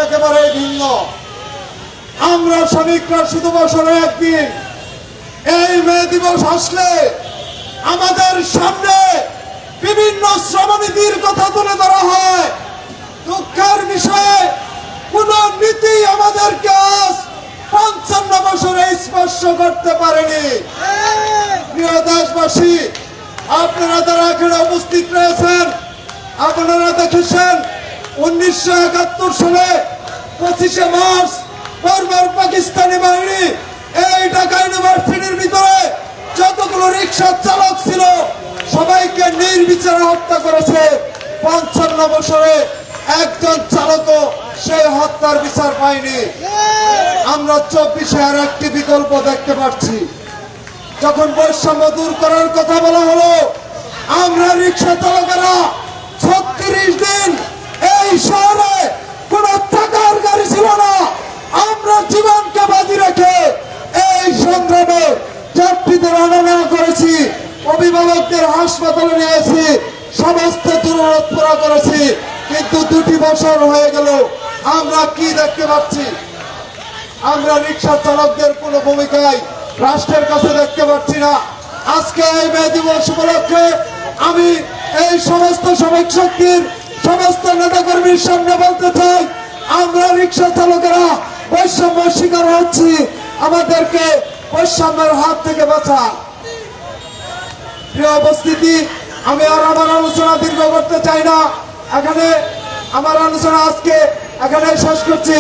একেবারে ভিন্ন। আমরা শ্রমিকরা শুধু বছরে একদিন এই মে দিবস আসলে আমাদের সামনে বিভিন্ন শ্রমনীতির কথা তুলে ধরা হয়। দুঃখের বিষয়ে কোন নীতি আমাদেরকে আজ ৫৫ বছরে স্পর্শ করতে পারেনি। প্রিয় দেশবাসী, আপনারা যারা এখানে উপস্থিত রয়েছেন, আপনারা দেখেছেন ১৯৭১ সালে ২৫শে মার্চ বারবার পাকিস্তানি বাহিনী এই ঢাকা ইউনিভার্সিটির ভিতরে যতগুলো রিক্সা চালক ছিল সবাইকে নির্বিচারে হত্যা করেছে। ৫৫ বছরে একজন চালকও সেই হত্যার বিচার পায়নি। আমরা ২৪-এ আর একটি বিকল্প দেখতে পাচ্ছি। যখন বৈষম্য দূর করার কথা বলা হলো, আমরা রিক্সা চালকেরা ৩৬ দিন এই শহরে কোন টাকার গাড়ি ছিল না। আমরা জীবনকে বাজি রেখে এই সংগ্রামে যাত্রীদের আনাগোনা করেছি, অভিভাবকদের হাসপাতালে নিয়েছি, সমস্ত জরুরত পুরা করেছি। কিন্তু ২টি বছর হয়ে গেল, আমরা কি দেখতে পাচ্ছি? আমরা রিক্সা চালকদের কোন ভূমিকায় রাষ্ট্রের কাছে দেখতে পাচ্ছি না। আজকে এই মে দিবস উপলক্ষে আমি এই সমস্ত শ্রমিক শক্তির সমস্ত নেতাকর্মীর সামনে বলতে চাই, আমরা রিক্সা চালকেরা বৈষম্যের শিকার হচ্ছি, আমাদেরকে বৈষম্যের হাত থেকে বাঁচান। প্রিয় উপস্থিতি, আমি আর আমার আলোচনা দীর্ঘ করতে চাই না। এখানে আমার আলোচনা আজকে এখানে শেষ করছি।